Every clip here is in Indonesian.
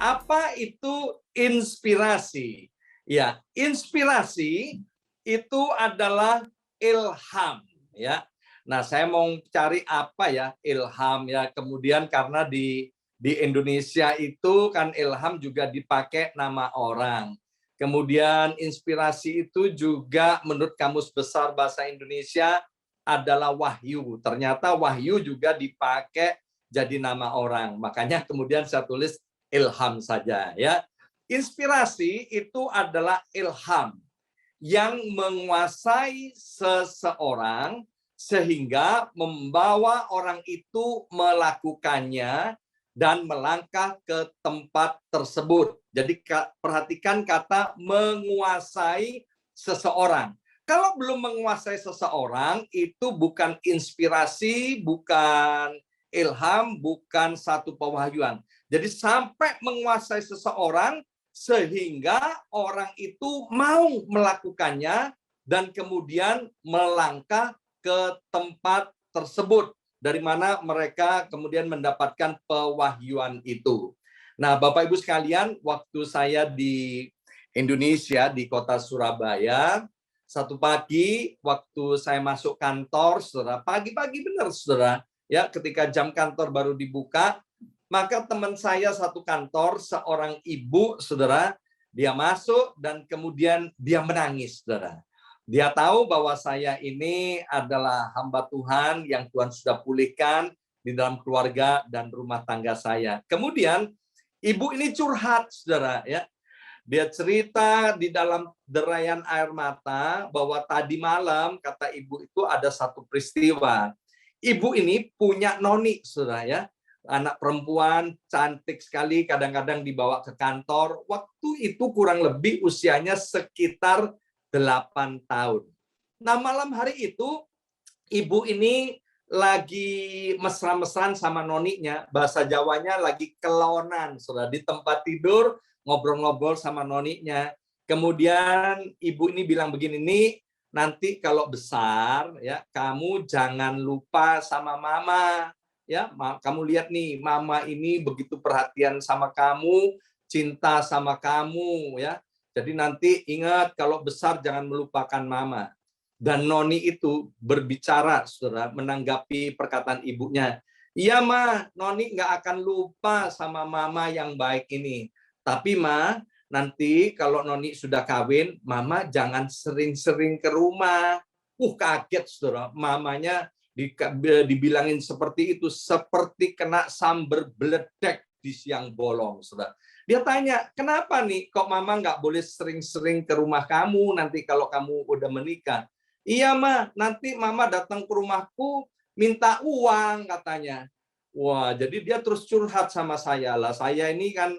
Apa itu inspirasi? Ya, inspirasi itu adalah ilham, ya. Nah, saya mau cari apa ya ilham ya. Kemudian karena di Indonesia itu kan ilham juga dipakai nama orang. Kemudian inspirasi itu juga menurut Kamus Besar Bahasa Indonesia adalah wahyu. Ternyata wahyu juga dipakai jadi nama orang. Makanya kemudian saya tulis ilham saja ya. Inspirasi itu adalah ilham yang menguasai seseorang sehingga membawa orang itu melakukannya dan melangkah ke tempat tersebut. Jadi perhatikan kata menguasai seseorang. Kalau belum menguasai seseorang, itu bukan inspirasi, bukan ilham, bukan satu pewahyuan. Jadi sampai menguasai seseorang, sehingga orang itu mau melakukannya dan kemudian melangkah ke tempat tersebut dari mana mereka kemudian mendapatkan pewahyuan itu. Nah, Bapak Ibu sekalian, waktu saya di Indonesia di kota Surabaya, satu pagi waktu saya masuk kantor, saudara, pagi-pagi benar, saudara, ya, ketika jam kantor baru dibuka, maka teman saya satu kantor, seorang ibu, saudara, dia masuk dan kemudian dia menangis, saudara. Dia tahu bahwa saya ini adalah hamba Tuhan yang Tuhan sudah pulihkan di dalam keluarga dan rumah tangga saya. Kemudian ibu ini curhat, saudara, ya. Dia cerita di dalam derayan air mata bahwa tadi malam, kata ibu itu ada satu peristiwa. Ibu ini punya noni, saudara, ya. Anak perempuan cantik sekali, kadang-kadang dibawa ke kantor. Waktu itu kurang lebih usianya sekitar 8 tahun. Nah, malam hari itu ibu ini lagi mesra-mesran sama noninya, bahasa Jawanya lagi kelonan, saudara, di tempat tidur ngobrol-ngobrol sama noninya. Kemudian ibu ini bilang begini, nih, nanti kalau besar ya kamu jangan lupa sama mama. Ya, kamu lihat nih, mama ini begitu perhatian sama kamu, cinta sama kamu, ya. Jadi nanti ingat kalau besar jangan melupakan mama. Dan noni itu berbicara, saudara, menanggapi perkataan ibunya. Iya, Ma, noni nggak akan lupa sama mama yang baik ini. Tapi, Ma, nanti kalau noni sudah kawin, mama jangan sering-sering ke rumah. Kaget, saudara, mamanya dibilangin seperti itu, seperti kena sambar beledek di siang bolong, saudara. Dia tanya, kenapa nih kok mama nggak boleh sering-sering ke rumah kamu nanti kalau kamu udah menikah? Iya, Ma, nanti mama datang ke rumahku minta uang, katanya. Wah, jadi dia terus curhat sama saya lah. Saya ini kan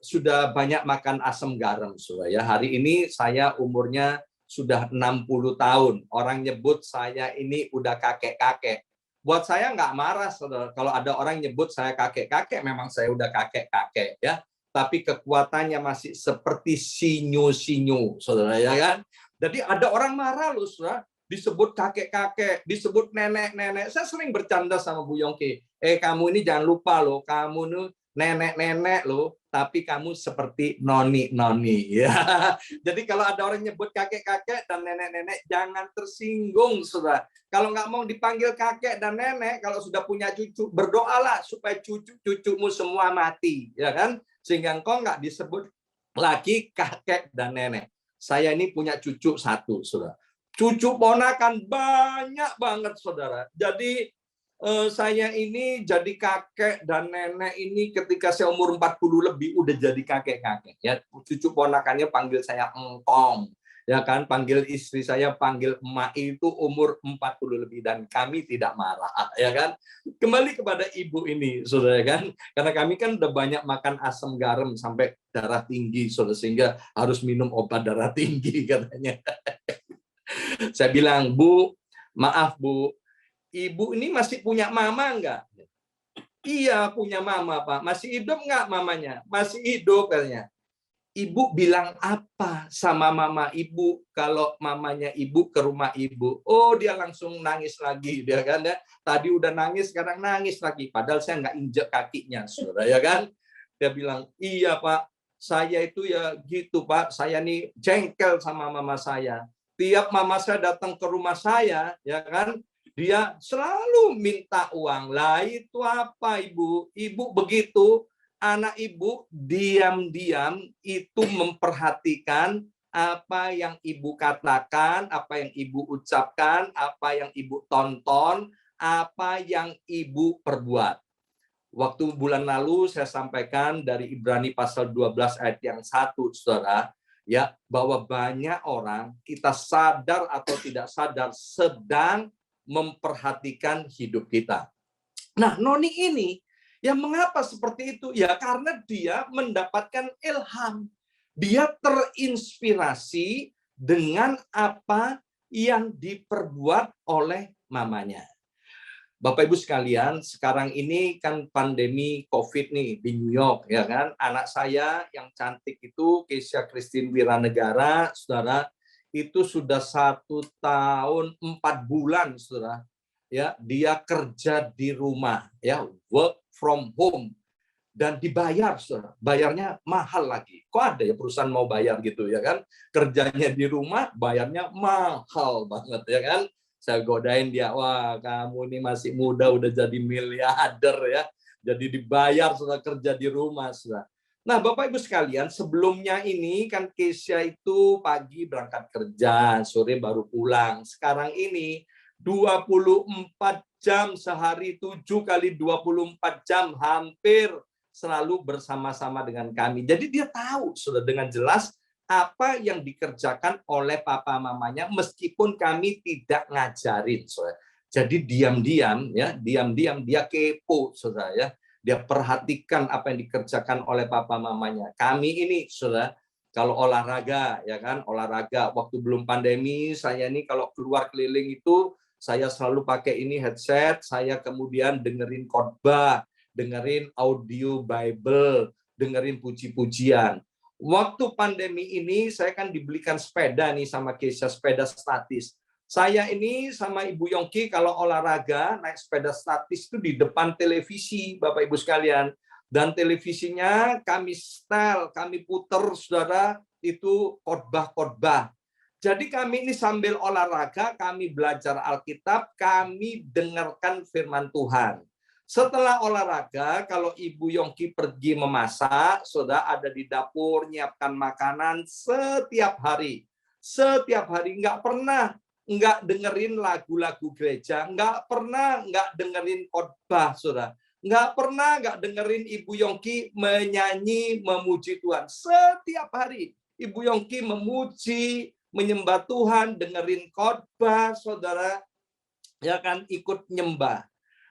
sudah banyak makan asam garam, saudara, ya. Hari ini saya umurnya sudah 60 tahun. Orang nyebut saya ini udah kakek-kakek. Buat saya nggak marah, saudara. Kalau ada orang nyebut saya kakek-kakek, memang saya udah kakek-kakek, ya. Tapi kekuatannya masih seperti sinyu-sinyu, saudara, ya kan? Jadi ada orang marah loh, saudara. Disebut kakek-kakek, disebut nenek-nenek. Saya sering bercanda sama Bu Yongki. Kamu ini jangan lupa loh, kamu nih nenek-nenek loh, tapi kamu seperti noni-noni. Ya. Jadi kalau ada orang nyebut kakek-kakek dan nenek-nenek, jangan tersinggung, saudara. Kalau nggak mau dipanggil kakek dan nenek, kalau sudah punya cucu, berdoalah supaya cucu-cucumu semua mati, ya kan? Sehingga engkau nggak disebut lagi kakek dan nenek. Saya ini punya cucu satu, saudara. Cucu ponakan banyak banget, saudara. Jadi saya ini jadi kakek dan nenek ini ketika saya umur 40 lebih udah jadi kakek-kakek, ya. Cucu ponakannya panggil saya engkong, ya kan, panggil istri saya panggil emak, itu umur 40 lebih dan kami tidak marah, ya kan. Kembali kepada ibu ini, saudara, kan, karena kami kan udah banyak makan asam garam sampai darah tinggi, saudara, sehingga harus minum obat darah tinggi, katanya. Saya bilang, Bu, maaf Bu, Ibu ini masih punya mama enggak? Iya, punya mama, Pak. Masih hidup enggak mamanya? Masih hidup, katanya. Ibu bilang apa sama mama ibu kalau mamanya ibu ke rumah ibu? Oh, dia langsung nangis lagi, dia kan, ya. Tadi udah nangis, sekarang nangis lagi. Padahal saya nggak injek kakinya, saudara, ya kan? Dia bilang, iya Pak, saya itu ya gitu Pak, saya nih jengkel sama mama saya. Tiap mama saya datang ke rumah saya, ya kan, dia selalu minta uang. Lah itu apa Ibu? Ibu begitu, anak Ibu diam-diam itu memperhatikan apa yang Ibu katakan, apa yang Ibu ucapkan, apa yang Ibu tonton, apa yang Ibu perbuat. Waktu bulan lalu saya sampaikan dari Ibrani pasal 12 ayat yang 1, Saudara, ya, bahwa banyak orang kita sadar atau tidak sadar sedang memperhatikan hidup kita. Nah, Noni ini yang mengapa seperti itu? Ya karena dia mendapatkan ilham. Dia terinspirasi dengan apa yang diperbuat oleh mamanya. Bapak Ibu sekalian, sekarang ini kan pandemi COVID nih di New York, ya kan? Anak saya yang cantik itu, Keisha Christine Wiranegara, Saudara, itu sudah 1 tahun 4 bulan, Saudara. Ya, dia kerja di rumah, ya, work from home, dan dibayar, Saudara. Bayarnya mahal lagi. Kok ada ya perusahaan mau bayar gitu, ya kan? Kerjanya di rumah, bayarnya mahal banget, ya kan? Saya godain dia, wah kamu ini masih muda udah jadi miliarder ya. Jadi dibayar sudah kerja di rumah sudah. Nah Bapak Ibu sekalian, sebelumnya ini kan Keisha itu pagi berangkat kerja, sore baru pulang. Sekarang ini 24 jam sehari, 7 kali 24 jam hampir selalu bersama-sama dengan kami. Jadi dia tahu sudah dengan jelas apa yang dikerjakan oleh papa mamanya meskipun kami tidak ngajarin, Saudara. Jadi diam-diam ya, diam-diam dia kepo, Saudara ya. Dia perhatikan apa yang dikerjakan oleh papa mamanya. Kami ini, Saudara, kalau olahraga ya kan, olahraga waktu belum pandemi, saya ini kalau keluar keliling itu saya selalu pakai ini headset, saya kemudian dengerin khotbah, dengerin audio Bible, dengerin puji-pujian. Waktu pandemi ini saya kan dibelikan sepeda nih sama Keisha, sepeda statis. Saya ini sama Ibu Yongki kalau olahraga naik sepeda statis itu di depan televisi, Bapak Ibu sekalian. Dan televisinya kami setel, kami puter, Saudara, itu khotbah-khotbah. Jadi kami ini sambil olahraga, kami belajar Alkitab, kami dengarkan firman Tuhan. Setelah olahraga, kalau Ibu Yongki pergi memasak, Saudara ada di dapur, nyiapkan makanan setiap hari. Setiap hari, nggak pernah nggak dengerin lagu-lagu gereja, nggak pernah nggak dengerin khotbah, Saudara. Nggak pernah nggak dengerin Ibu Yongki menyanyi, memuji Tuhan. Setiap hari, Ibu Yongki memuji, menyembah Tuhan, dengerin khotbah, Saudara, ya kan, ikut nyembah.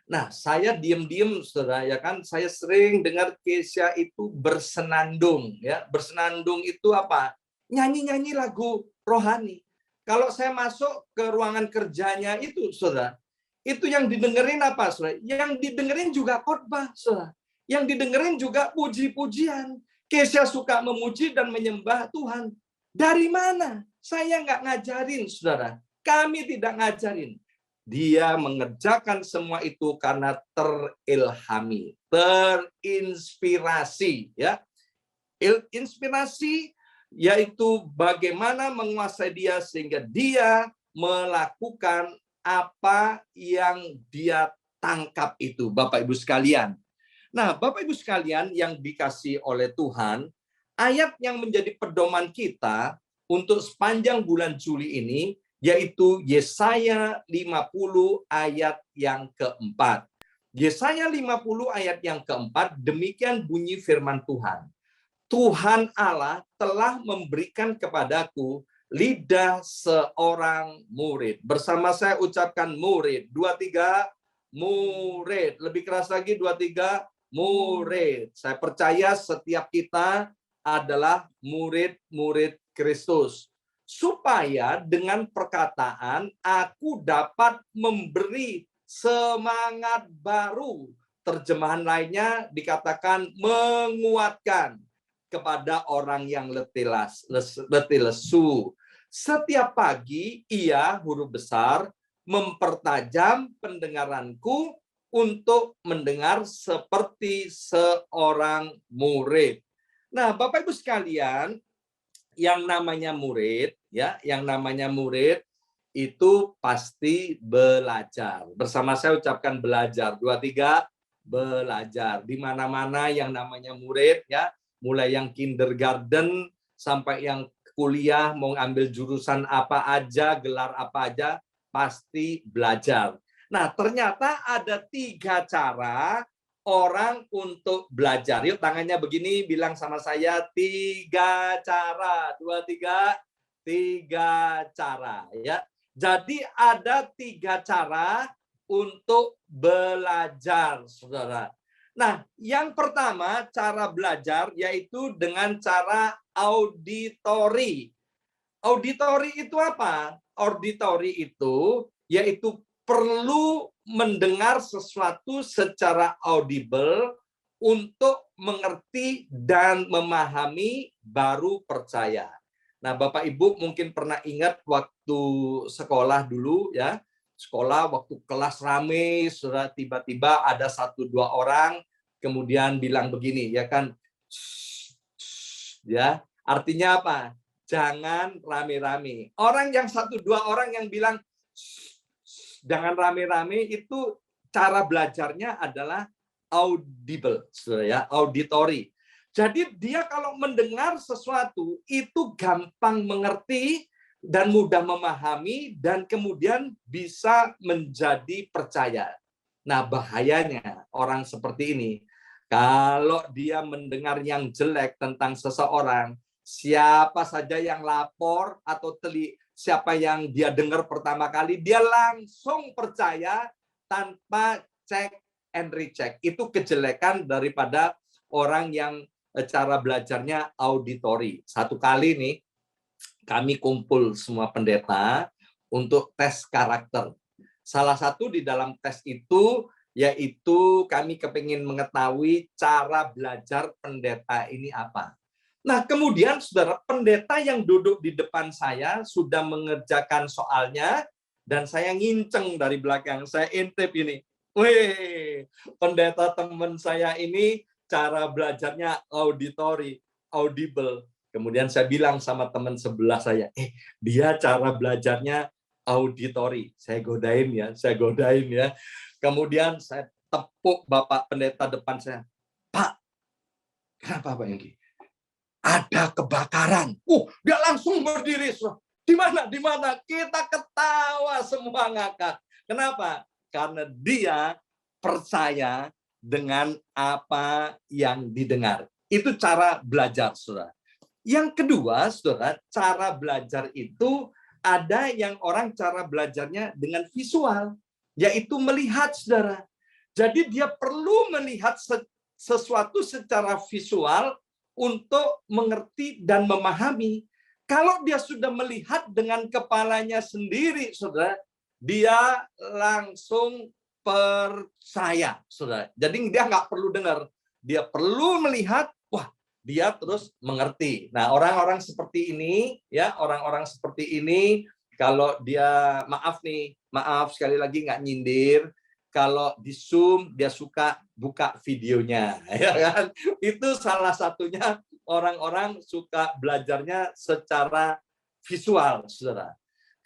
Nah, saya diam-diam, Saudara, ya kan, saya sering dengar Keisha itu bersenandung, ya. Bersenandung itu apa? Nyanyi-nyanyi lagu rohani. Kalau saya masuk ke ruangan kerjanya itu, Saudara, itu yang didengerin apa, Saudara? Yang didengerin juga khotbah, Saudara. Yang didengerin juga puji-pujian. Keisha suka memuji dan menyembah Tuhan. Dari mana? Saya nggak ngajarin, Saudara. Kami tidak ngajarin. Dia mengerjakan semua itu karena terilhami, terinspirasi, ya. Inspirasi yaitu bagaimana menguasai dia sehingga dia melakukan apa yang dia tangkap itu, Bapak Ibu sekalian. Nah, Bapak Ibu sekalian yang dikasih oleh Tuhan, ayat yang menjadi pedoman kita untuk sepanjang bulan Juli ini yaitu Yesaya 50 ayat yang keempat. Yesaya 50 ayat yang keempat, demikian bunyi firman Tuhan. Tuhan Allah telah memberikan kepadaku lidah seorang murid. Bersama saya ucapkan murid. 2, 3, murid. Lebih keras lagi, 2, 3, murid. Saya percaya setiap kita adalah murid-murid Kristus. Supaya dengan perkataan aku dapat memberi semangat baru. Terjemahan lainnya dikatakan menguatkan kepada orang yang letih lesu. Setiap pagi ia, huruf besar, mempertajam pendengaranku untuk mendengar seperti seorang murid. Nah, Bapak Ibu sekalian, yang namanya murid, itu pasti belajar. Bersama saya ucapkan belajar. 2, 3, belajar. Di mana-mana yang namanya murid, ya, mulai yang kindergarten sampai yang kuliah, mau ambil jurusan apa aja, gelar apa aja, pasti belajar. Nah, ternyata ada 3 cara orang untuk belajar. Yuk, tangannya begini, bilang sama saya, 3 cara. 2, 3, 3 cara. Ya. Jadi ada 3 cara untuk belajar, saudara. Nah, yang pertama cara belajar yaitu dengan cara auditori. Auditori itu apa? Auditori itu yaitu perlu mendengar sesuatu secara audible untuk mengerti dan memahami baru percaya. Nah, Bapak Ibu mungkin pernah ingat waktu sekolah dulu, ya. Sekolah waktu kelas rame, sudah tiba-tiba ada 1-2 orang kemudian bilang begini, ya kan? Ya, artinya apa? Jangan rame-rame. Orang yang 1-2 orang yang bilang jangan rame-rame itu cara belajarnya adalah audible, ya, auditory. Jadi dia kalau mendengar sesuatu itu gampang mengerti dan mudah memahami dan kemudian bisa menjadi percaya. Nah, bahayanya orang seperti ini, kalau dia mendengar yang jelek tentang seseorang, siapa saja yang lapor atau siapa yang dia dengar pertama kali, dia langsung percaya tanpa cek and recheck. Itu kejelekan daripada orang yang cara belajarnya auditori. Satu kali nih, kami kumpul semua pendeta untuk tes karakter. Salah satu di dalam tes itu yaitu kami kepingin mengetahui cara belajar pendeta ini apa. Nah, kemudian saudara, pendeta yang duduk di depan saya sudah mengerjakan soalnya dan saya nginceng dari belakang, saya intip ini. Wih, pendeta teman saya ini cara belajarnya auditori, audible. Kemudian saya bilang sama teman sebelah saya, dia cara belajarnya auditori. Saya godain ya. Kemudian saya tepuk Bapak pendeta depan saya. Pak, kenapa Pak Yongki? Ada kebakaran. Dia langsung berdiri. Di mana? Di mana? Kita ketawa semua ngakak. Kenapa? Karena dia percaya dengan apa yang didengar. Itu cara belajar, saudara. Yang kedua, saudara, cara belajar itu ada yang orang cara belajarnya dengan visual, yaitu melihat, saudara. Jadi dia perlu melihat sesuatu secara visual untuk mengerti dan memahami. Kalau dia sudah melihat dengan kepalanya sendiri, saudara, dia langsung percaya, saudara. Jadi dia nggak perlu dengar, dia perlu melihat, wah, dia terus mengerti. Nah, orang-orang seperti ini, ya, orang-orang seperti ini, kalau dia maaf sekali lagi nggak nyindir, kalau di Zoom dia suka buka videonya, ya kan? Itu salah satunya orang-orang suka belajarnya secara visual, saudara.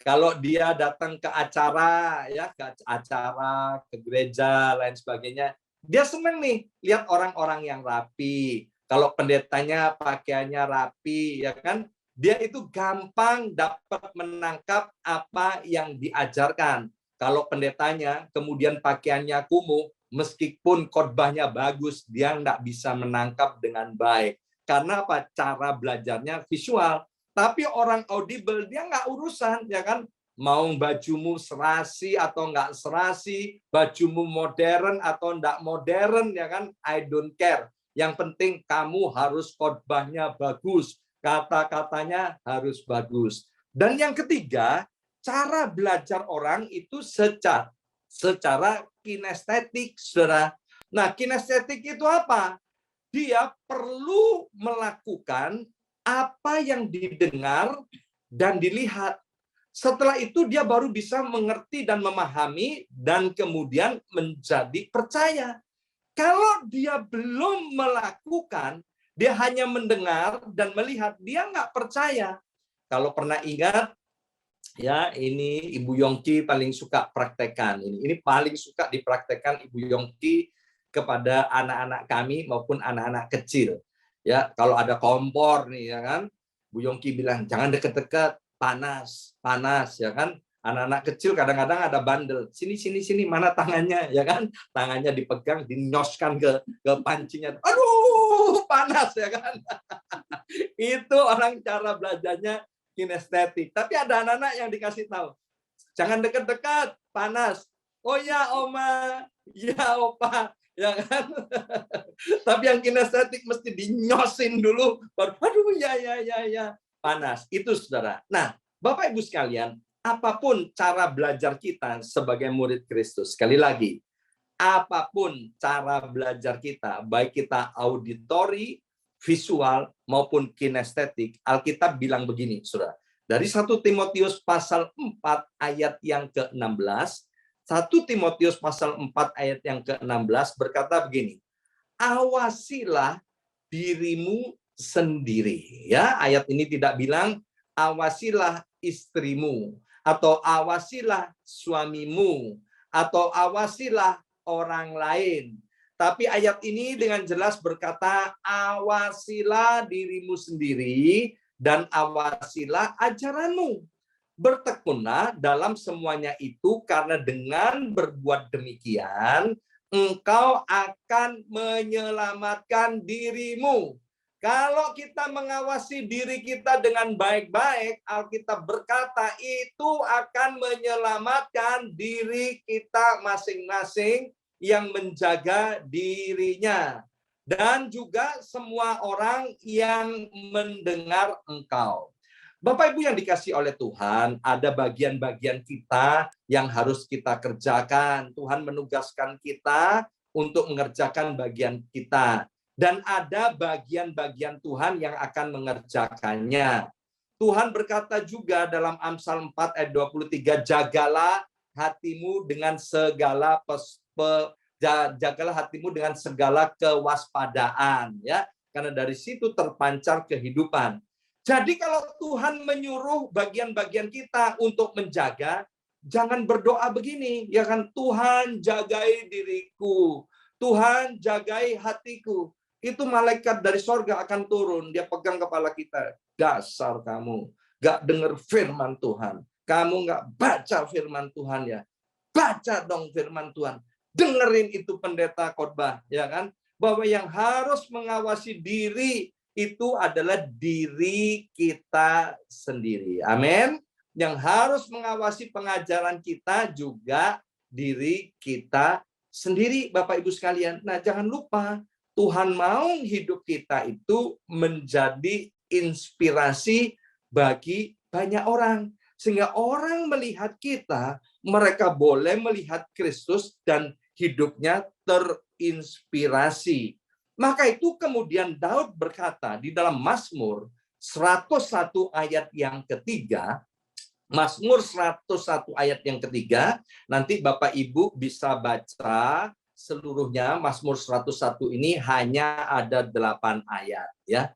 Kalau dia datang ke acara, ya ke gereja, lain sebagainya, dia senang nih lihat orang-orang yang rapi. Kalau pendetanya pakaiannya rapi, ya kan? Dia itu gampang dapat menangkap apa yang diajarkan. Kalau pendetanya kemudian pakaiannya kumuh, meskipun khotbahnya bagus, dia nggak bisa menangkap dengan baik. Karena apa? Cara belajarnya visual. Tapi orang audible, dia nggak urusan, ya kan? Mau bajumu serasi atau nggak serasi, bajumu modern atau nggak modern, ya kan? I don't care. Yang penting kamu harus khotbahnya bagus, kata-katanya harus bagus. Dan yang ketiga, cara belajar orang itu secara kinestetik, saudara. Nah, kinestetik itu apa? Dia perlu melakukan apa yang didengar dan dilihat. Setelah itu dia baru bisa mengerti dan memahami dan kemudian menjadi percaya. Kalau dia belum melakukan, dia hanya mendengar dan melihat, dia nggak percaya. Kalau pernah ingat, ya ini Ibu Yongki paling suka praktekkan. Ini paling suka dipraktekkan Ibu Yongki kepada anak-anak kami maupun anak-anak kecil. Ya, kalau ada kompor nih ya kan, Bu Yongki bilang jangan deket-deket, panas, panas ya kan. Anak-anak kecil kadang-kadang ada bandel. Sini sini sini, mana tangannya ya kan? Tangannya dipegang, dinyoskan ke pancinya. Aduh, panas ya kan. Itu orang cara belajarnya kinestetik. Tapi ada anak-anak yang dikasih tahu, jangan dekat-dekat, panas. Oh ya, Oma. Ya, Opa. Ya kan? Tapi yang kinestetik mesti dinyosin dulu. Baru, aduh, ya, panas. Itu, saudara. Nah, Bapak Ibu sekalian, apapun cara belajar kita sebagai murid Kristus, sekali lagi, apapun cara belajar kita, baik kita auditori, visual, maupun kinestetik, Alkitab bilang begini, saudara. Dari 1 Timotius pasal 4 ayat yang ke-16, 1 Timotius pasal 4 ayat yang ke-16 berkata begini, awasilah dirimu sendiri. Ya, ayat ini tidak bilang awasilah istrimu, atau awasilah suamimu, atau awasilah orang lain. Tapi ayat ini dengan jelas berkata, awasilah dirimu sendiri dan awasilah ajaranmu. Bertekunlah dalam semuanya itu, karena dengan berbuat demikian, engkau akan menyelamatkan dirimu. Kalau kita mengawasi diri kita dengan baik-baik, Alkitab berkata itu akan menyelamatkan diri kita masing-masing yang menjaga dirinya. Dan juga semua orang yang mendengar engkau. Bapak Ibu yang dikasih oleh Tuhan, ada bagian-bagian kita yang harus kita kerjakan. Tuhan menugaskan kita untuk mengerjakan bagian kita. Dan ada bagian-bagian Tuhan yang akan mengerjakannya. Tuhan berkata juga dalam Amsal 4 ayat 23, jagalah hatimu dengan segala kewaspadaan, ya, karena dari situ terpancar kehidupan. Jadi kalau Tuhan menyuruh bagian-bagian kita untuk menjaga, jangan berdoa begini, ya kan, Tuhan jagai diriku, Tuhan jagai hatiku. Itu malaikat dari sorga akan turun, dia pegang kepala kita. Dasar kamu, gak dengar firman Tuhan. Kamu gak baca firman Tuhan ya. Baca dong firman Tuhan. Dengerin itu pendeta khotbah, ya kan? Bahwa yang harus mengawasi diri itu adalah diri kita sendiri. Amin. Yang harus mengawasi pengajaran kita juga diri kita sendiri, Bapak Ibu sekalian. Nah, jangan lupa Tuhan mau hidup kita itu menjadi inspirasi bagi banyak orang. Sehingga orang melihat kita, mereka boleh melihat Kristus dan hidupnya terinspirasi. Maka itu kemudian Daud berkata di dalam Mazmur 101 ayat yang ketiga, Mazmur 101 ayat yang ketiga, nanti Bapak Ibu bisa baca seluruhnya. Mazmur 101 ini hanya ada 8 ayat, ya.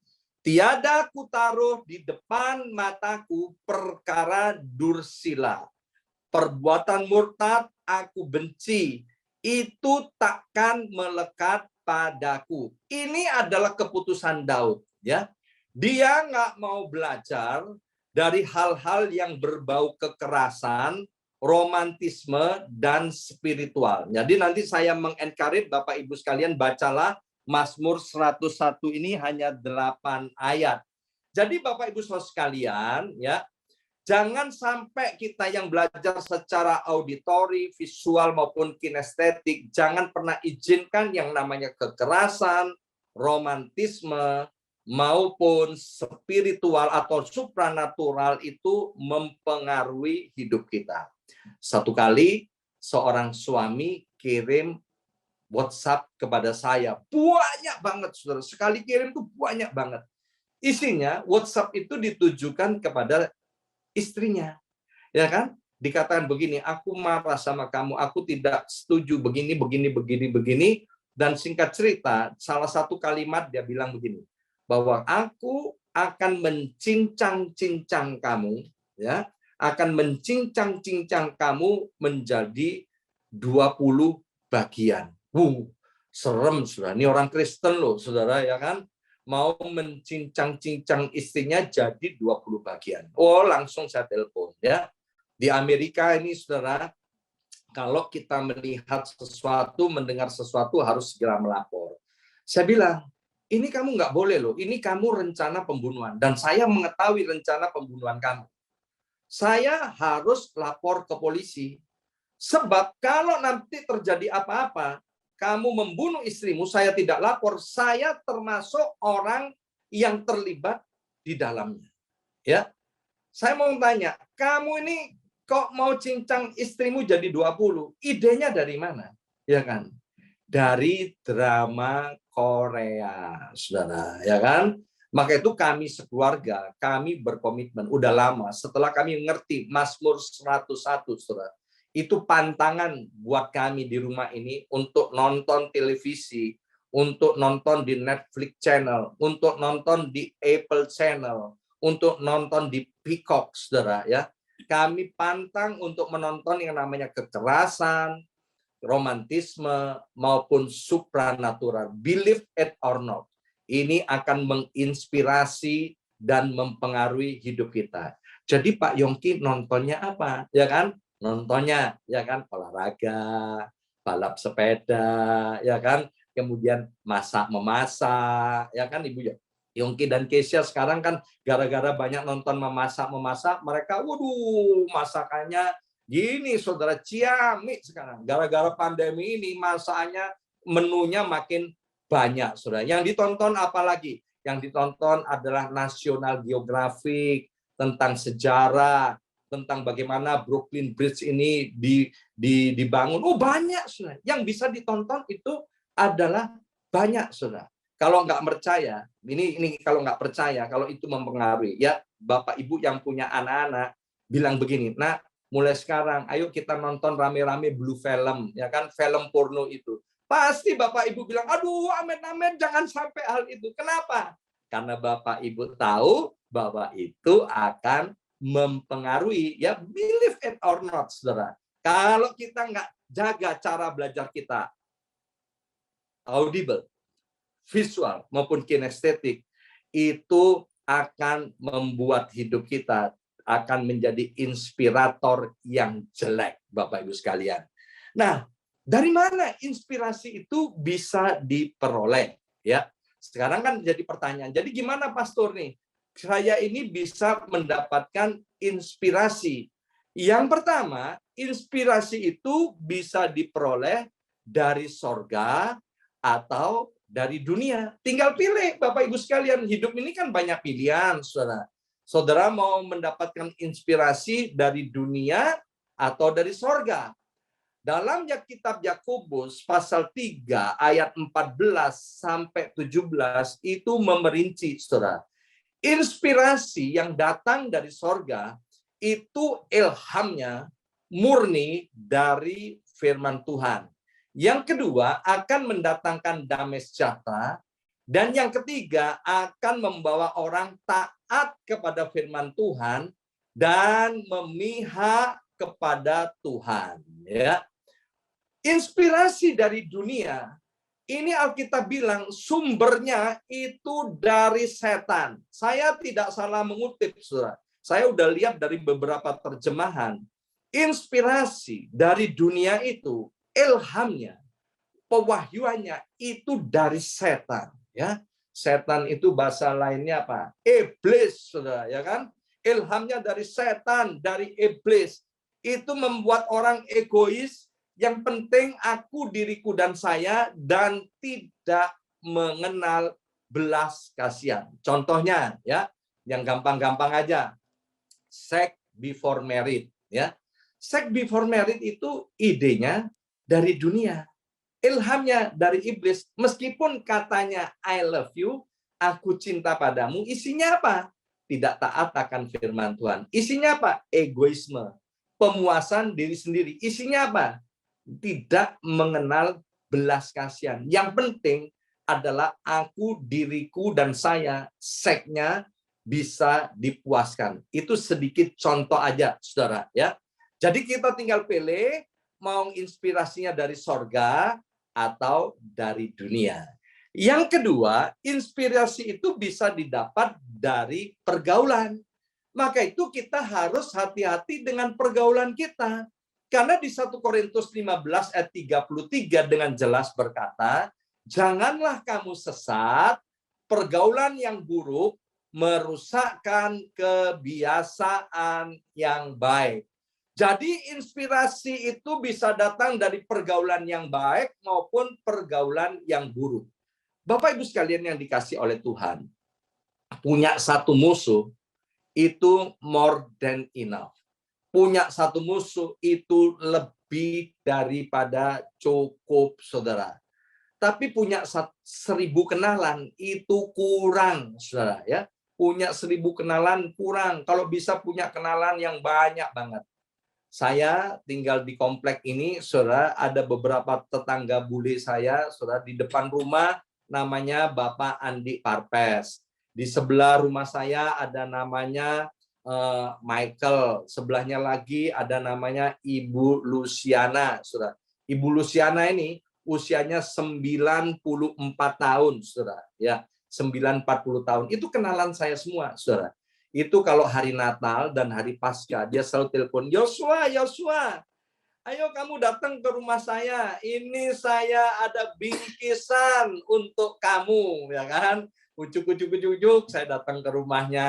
Tiada kutaruh di depan mataku perkara dursila. Perbuatan murtad aku benci. Itu takkan melekat padaku. Ini adalah keputusan Daud, ya. Dia nggak mau belajar dari hal-hal yang berbau kekerasan, romantisme, dan spiritual. Jadi nanti saya mengencourage Bapak Ibu sekalian, bacalah Mazmur 101 ini hanya 8 ayat. Jadi Bapak Ibu Saudara sekalian, ya, jangan sampai kita yang belajar secara auditori, visual, maupun kinestetik, jangan pernah izinkan yang namanya kekerasan, romantisme, maupun spiritual atau supranatural itu mempengaruhi hidup kita. Satu kali, seorang suami kirim WhatsApp kepada saya. Banyak banget, saudara. Sekali kirim tuh banyak banget. Isinya, WhatsApp itu ditujukan kepada istrinya. Ya kan? Dikatakan begini, aku marah sama kamu, aku tidak setuju begini, begini, begini, begini. Dan singkat cerita, salah satu kalimat dia bilang begini, bahwa aku akan mencincang-cincang kamu, ya, akan mencincang-cincang kamu menjadi 20 bagian. Serem, saudara. Ini orang Kristen loh, saudara, ya kan? Mau mencincang-cincang istrinya jadi 20 bagian. Oh, langsung saya telepon, ya. Di Amerika ini, saudara, kalau kita melihat sesuatu, mendengar sesuatu, harus segera melapor. Saya bilang, ini kamu nggak boleh loh, ini kamu rencana pembunuhan. Dan saya mengetahui rencana pembunuhan kamu. Saya harus lapor ke polisi. Sebab kalau nanti terjadi apa-apa, kamu membunuh istrimu, saya tidak lapor, saya termasuk orang yang terlibat di dalamnya. Ya, saya mau tanya, kamu ini kok mau cincang istrimu jadi 20? Idenya dari mana? Ya kan? Dari drama Korea, saudara. Ya kan? Maka itu kami sekeluarga, kami berkomitmen, udah lama, setelah kami mengerti Mazmur 101, saudara, itu pantangan buat kami di rumah ini untuk nonton televisi, untuk nonton di Netflix channel, untuk nonton di Apple channel, untuk nonton di Peacock, saudara, ya. Kami pantang untuk menonton yang namanya kekerasan, romantisme, maupun supranatural. Believe it or not, ini akan menginspirasi dan mempengaruhi hidup kita. Jadi Pak Yongki nontonnya apa? Ya kan? Nontonnya ya kan olahraga, balap sepeda, ya kan? Kemudian memasak, ya kan Ibu ya? Yongki dan Kesia sekarang kan gara-gara banyak nonton memasak, mereka waduh masakannya gini saudara, ciamik sekarang. Gara-gara pandemi ini masaknya menunya makin banyak saudara. Yang ditonton apalagi? Yang ditonton adalah National Geographic, tentang sejarah, tentang bagaimana Brooklyn Bridge ini dibangun. Oh banyak saudara. Yang bisa ditonton itu adalah banyak saudara. Kalau nggak percaya, ini kalau nggak percaya, kalau itu mempengaruhi, ya Bapak Ibu yang punya anak-anak bilang begini, nah mulai sekarang, ayo kita nonton rame-rame blue film, ya kan, film porno itu. Pasti Bapak Ibu bilang, aduh, amin-amin, jangan sampai hal itu. Kenapa? Karena Bapak Ibu tahu bahwa itu akan mempengaruhi, ya believe it or not, saudara. Kalau kita nggak jaga cara belajar kita, audible, visual maupun kinestetik, itu akan membuat hidup kita akan menjadi inspirator yang jelek, Bapak Ibu sekalian. Nah, dari mana inspirasi itu bisa diperoleh? Ya, sekarang kan jadi pertanyaan. Jadi gimana Pastor nih? Saya ini bisa mendapatkan inspirasi. Yang pertama, inspirasi itu bisa diperoleh dari sorga atau dari dunia. Tinggal pilih, Bapak Ibu sekalian. Hidup ini kan banyak pilihan, saudara. Saudara mau mendapatkan inspirasi dari dunia atau dari sorga. Dalam kitab Yakobus pasal 3 ayat 14 sampai 17 itu memerinci, saudara. Inspirasi yang datang dari sorga itu ilhamnya murni dari firman Tuhan. Yang kedua akan mendatangkan damai sejahtera. Dan yang ketiga akan membawa orang taat kepada firman Tuhan dan memihak kepada Tuhan. Ya. Inspirasi dari dunia, ini Alkitab bilang sumbernya itu dari setan. Saya tidak salah mengutip, saudara. Saya udah lihat dari beberapa terjemahan. Inspirasi dari dunia itu, ilhamnya, pewahyuannya itu dari setan. Ya, setan itu bahasa lainnya apa? Iblis, saudara, ya kan? Ilhamnya dari setan, dari iblis. Itu membuat orang egois. Yang penting aku, diriku, dan saya, dan tidak mengenal belas kasihan. Contohnya, ya, yang gampang-gampang aja, sex before married, ya. Sex before married itu idenya dari dunia, ilhamnya dari iblis. Meskipun katanya I love you, aku cinta padamu, isinya apa? Tidak taat akan firman Tuhan. Isinya apa? Egoisme. pemuasan diri sendiri. Isinya apa? Tidak mengenal belas kasihan. Yang penting adalah aku, diriku, dan saya, seksnya bisa dipuaskan. Itu sedikit contoh aja, saudara. Ya. Jadi kita tinggal pilih mau inspirasinya dari sorga atau dari dunia. Yang kedua, inspirasi itu bisa didapat dari pergaulan. Maka itu kita harus hati-hati dengan pergaulan kita. Karena di 1 Korintus 15 ayat 33 dengan jelas berkata, janganlah kamu sesat, pergaulan yang buruk merusakkan kebiasaan yang baik. Jadi inspirasi itu bisa datang dari pergaulan yang baik maupun pergaulan yang buruk. Bapak Ibu sekalian yang dikasih oleh Tuhan, punya satu musuh itu more than enough. Punya satu musuh itu lebih daripada cukup, saudara. Tapi punya 1000 kenalan itu kurang, saudara. Ya, punya 1000 kenalan kurang. Kalau bisa punya kenalan yang banyak banget. Saya tinggal di komplek ini, saudara. Ada beberapa tetangga bule saya, saudara, di depan rumah namanya Bapak Andi Parpes. Di sebelah rumah saya ada namanya Michael, sebelahnya lagi ada namanya Ibu Luciana, saudara. Ibu Luciana ini usianya 94 tahun, saudara. Ya, 40 tahun. Itu kenalan saya semua, saudara. Itu kalau hari Natal dan hari Paskah, dia selalu telepon, Yosua, Yosua, ayo kamu datang ke rumah saya. Ini saya ada bingkisan untuk kamu, ya kan? Ujuk-ujuk, saya datang ke rumahnya,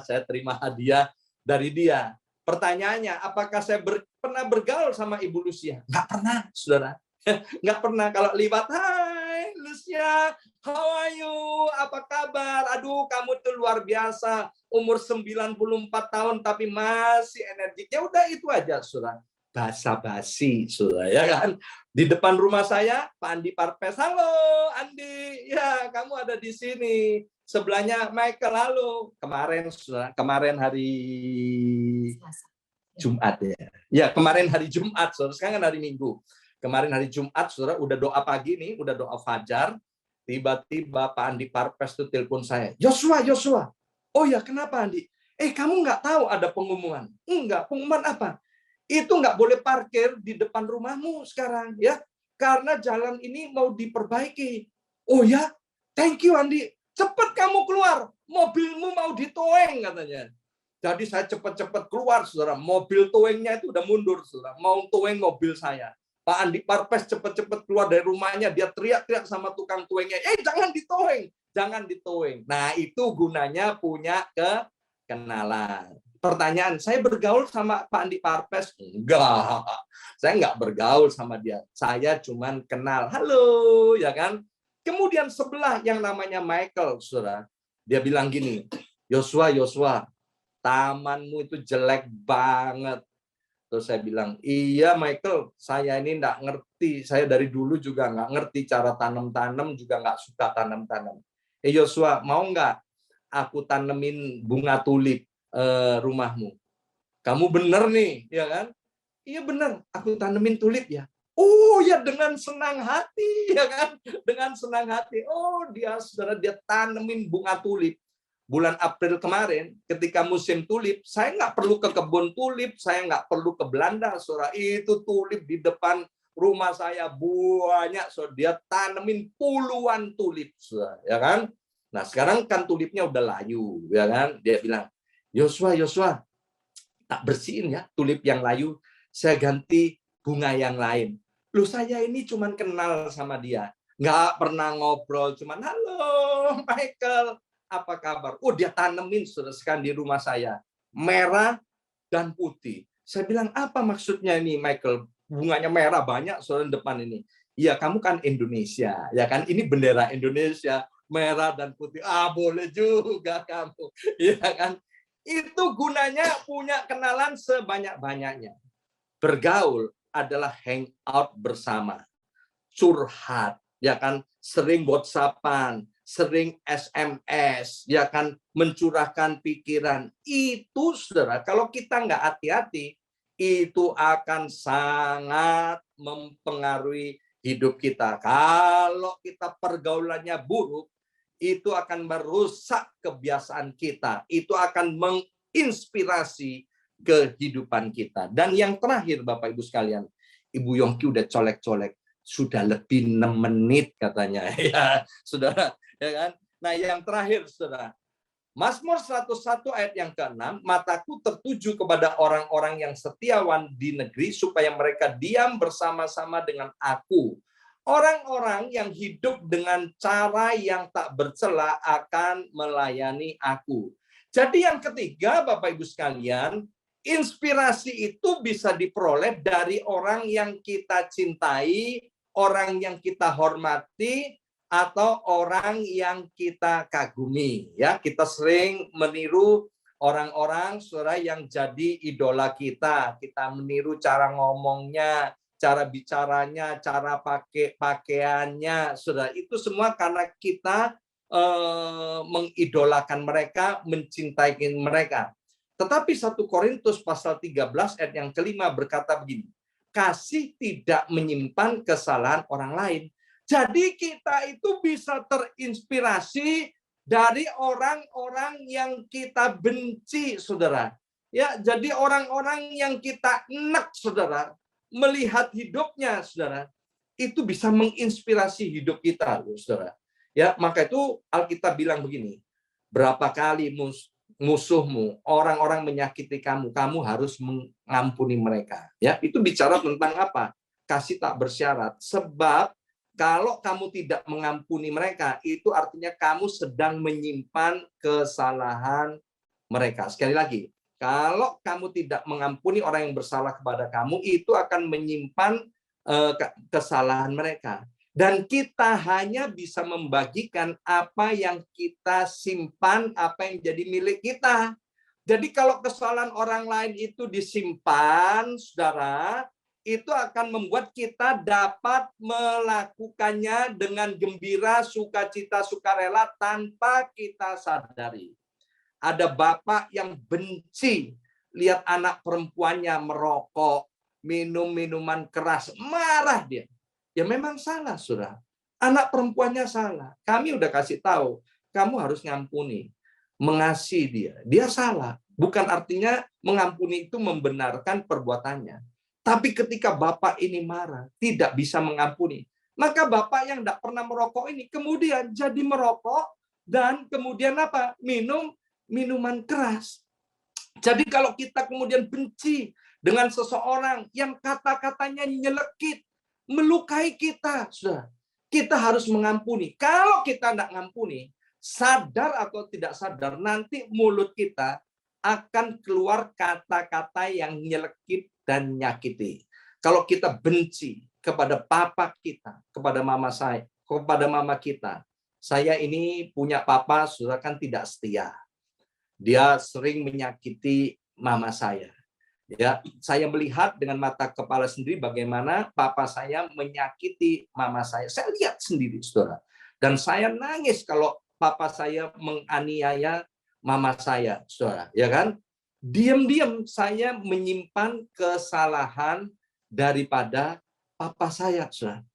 saya terima hadiah dari dia. Pertanyaannya, apakah saya pernah bergaul sama Ibu Lucia? Nggak pernah, saudara. Nggak pernah. Kalau libat, hai Lucia, how are you? Apa kabar? Aduh, kamu tuh luar biasa. Umur 94 tahun, tapi masih energik. Ya udah itu aja, saudara. Basa-basi, saudara, ya kan? Di depan rumah saya, Pak Andi Parpes, halo Andi, ya kamu ada di sini. Sebelahnya Michael, halo. Kemarin hari Jumat ya. Ya, kemarin hari Jumat, saudara. Sekarang kan hari Minggu. Kemarin hari Jumat, saudara, udah doa pagi nih, udah doa fajar. Tiba-tiba Pak Andi Parpes tuh telepon saya. Yosua, Yosua. Oh ya, kenapa Andi? Kamu nggak tahu ada pengumuman? Enggak, pengumuman apa? Itu nggak boleh parkir di depan rumahmu sekarang, ya, karena jalan ini mau diperbaiki. Oh ya, thank you Andi, cepat kamu keluar, mobilmu mau ditoweng katanya. Jadi saya cepat-cepat keluar, saudara. Mobil towengnya itu udah mundur, saudara. Mau toweng mobil saya. Pak Andi Parpes cepat-cepat keluar dari rumahnya, dia teriak-teriak sama tukang towengnya, jangan ditoweng, jangan ditoweng. Nah itu gunanya punya kenalan. Pertanyaan, saya bergaul sama Pak Andi Parpes? Enggak, saya enggak bergaul sama dia. Saya cuman kenal, halo, ya kan? Kemudian sebelah yang namanya Michael, saudara, dia bilang gini, Yosua, Yosua, tamanmu itu jelek banget. Terus saya bilang, iya Michael, saya ini enggak ngerti. Saya dari dulu juga enggak ngerti cara tanam-tanam, juga enggak suka tanam-tanam. Yosua, mau enggak aku tanemin bunga tulip rumahmu? Kamu bener nih, ya kan? Iya bener, aku tanemin tulip ya. Oh ya, dengan senang hati, ya kan? Dengan senang hati. Oh dia, saudara, dia tanemin bunga tulip. Bulan April kemarin, ketika musim tulip, saya nggak perlu ke kebun tulip, saya nggak perlu ke Belanda, saudara. Itu tulip di depan rumah saya banyak, saudara. Dia tanemin puluhan tulip, saudara, ya kan? Nah sekarang kan tulipnya udah layu, ya kan? Dia bilang, Yosua, Yosua, tak bersihin ya tulip yang layu, saya ganti bunga yang lain. Loh saya ini cuman kenal sama dia, nggak pernah ngobrol, cuman halo Michael, apa kabar? Oh dia tanemin sekarang di rumah saya, merah dan putih. Saya bilang apa maksudnya ini Michael? Bunganya merah banyak soal depan ini. Iya kamu kan Indonesia, ya kan? Ini bendera Indonesia, merah dan putih. Ah boleh juga kamu, ya kan? Itu gunanya punya kenalan sebanyak-banyaknya. Bergaul adalah hangout bersama, curhat, ya kan, sering WhatsAppan, sering SMS, ya kan, mencurahkan pikiran. Itu saudara, kalau kita nggak hati-hati, itu akan sangat mempengaruhi hidup kita. Kalau kita pergaulannya buruk, itu akan merusak kebiasaan kita. Itu akan menginspirasi kehidupan kita. Dan yang terakhir, Bapak Ibu sekalian, Ibu Yongki udah colek-colek, sudah lebih 6 menit katanya. Ya, Saudara, ya kan? Nah, yang terakhir, Saudara, Mazmur 101 ayat yang ke-6, mataku tertuju kepada orang-orang yang setiawan di negeri supaya mereka diam bersama-sama dengan aku. Orang-orang yang hidup dengan cara yang tak bercela akan melayani aku. Jadi yang ketiga, Bapak Ibu sekalian, inspirasi itu bisa diperoleh dari orang yang kita cintai, orang yang kita hormati, atau orang yang kita kagumi. Ya, kita sering meniru orang-orang Saudara yang jadi idola kita. Kita meniru cara ngomongnya, cara bicaranya, cara pakai pakaiannya, Saudara. Itu semua karena kita mengidolakan mereka, mencintai mereka. Tetapi 1 Korintus pasal 13 ayat yang kelima berkata begini, kasih tidak menyimpan kesalahan orang lain. Jadi kita itu bisa terinspirasi dari orang-orang yang kita benci, Saudara. Ya, jadi orang-orang yang kita enak, Saudara, melihat hidupnya, Saudara, itu bisa menginspirasi hidup kita, Saudara. Ya, maka itu Alkitab bilang begini, berapa kali musuhmu, orang-orang menyakiti kamu, kamu harus mengampuni mereka. Ya, itu bicara tentang apa? Kasih tak bersyarat. Sebab kalau kamu tidak mengampuni mereka, itu artinya kamu sedang menyimpan kesalahan mereka. Sekali lagi, kalau kamu tidak mengampuni orang yang bersalah kepada kamu, itu akan menyimpan kesalahan mereka. Dan kita hanya bisa membagikan apa yang kita simpan, apa yang jadi milik kita. Jadi kalau kesalahan orang lain itu disimpan, Saudara, itu akan membuat kita dapat melakukannya dengan gembira, sukacita, sukarela tanpa kita sadari. Ada bapak yang benci lihat anak perempuannya merokok, minum minuman keras, marah dia. Ya memang salah, Saudara. Anak perempuannya salah. Kami udah kasih tahu, kamu harus ngampuni, mengasihi dia. Dia salah. Bukan artinya mengampuni itu membenarkan perbuatannya. Tapi ketika bapak ini marah, tidak bisa mengampuni, maka bapak yang tidak pernah merokok ini kemudian jadi merokok dan kemudian apa? Minum minuman keras. Jadi kalau kita kemudian benci dengan seseorang yang kata-katanya nyelekit, melukai kita, sudah, kita harus mengampuni. Kalau kita tidak mengampuni, sadar atau tidak sadar, nanti mulut kita akan keluar kata-kata yang nyelekit dan nyakiti. Kalau kita benci kepada papa kita, kepada mama saya, kepada mama kita, saya ini punya papa, sudah kan tidak setia. Dia sering menyakiti mama saya. Ya, saya melihat dengan mata kepala sendiri bagaimana papa saya menyakiti mama saya. Saya lihat sendiri, Saudara. Dan saya nangis kalau papa saya menganiaya mama saya, Saudara, ya kan? Diam-diam saya menyimpan kesalahan daripada papa saya, Saudara.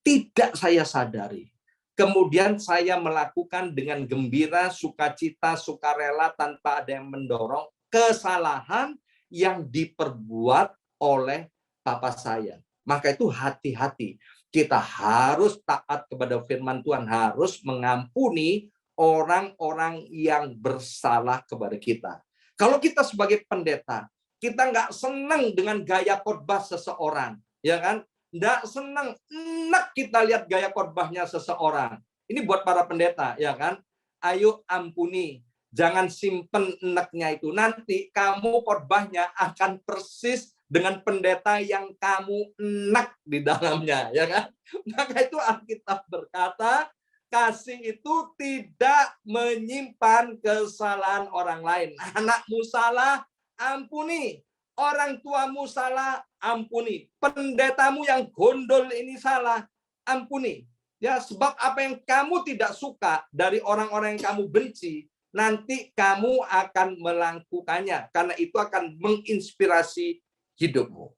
Tidak saya sadari. Kemudian saya melakukan dengan gembira, sukacita, sukarela tanpa ada yang mendorong kesalahan yang diperbuat oleh papa saya. Maka itu hati-hati. Kita harus taat kepada firman Tuhan, harus mengampuni orang-orang yang bersalah kepada kita. Kalau kita sebagai pendeta, kita nggak senang dengan gaya khotbah seseorang, ya kan? Nggak senang, enak kita lihat gaya khotbahnya seseorang. Ini buat para pendeta, ya kan? Ayo ampuni, jangan simpen enaknya itu. Nanti kamu khotbahnya akan persis dengan pendeta yang kamu enak di dalamnya, ya kan? Maka itu Alkitab berkata, kasih itu tidak menyimpan kesalahan orang lain. Anakmu salah, ampuni. Orang tuamu salah, ampuni. Pendetamu yang gondol ini salah, ampuni. Ya, sebab apa yang kamu tidak suka dari orang-orang yang kamu benci, nanti kamu akan melakukannya. Karena itu akan menginspirasi hidupmu.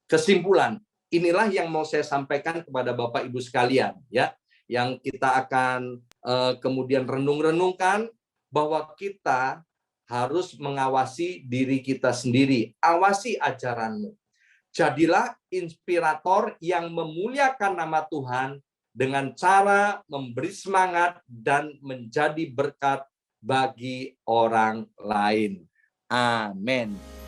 Kesimpulan, inilah yang mau saya sampaikan kepada Bapak Ibu sekalian, ya, yang kita akan kemudian renung-renungkan bahwa kita harus mengawasi diri kita sendiri. Awasi ajaranmu. Jadilah inspirator yang memuliakan nama Tuhan dengan cara memberi semangat dan menjadi berkat bagi orang lain. Amin.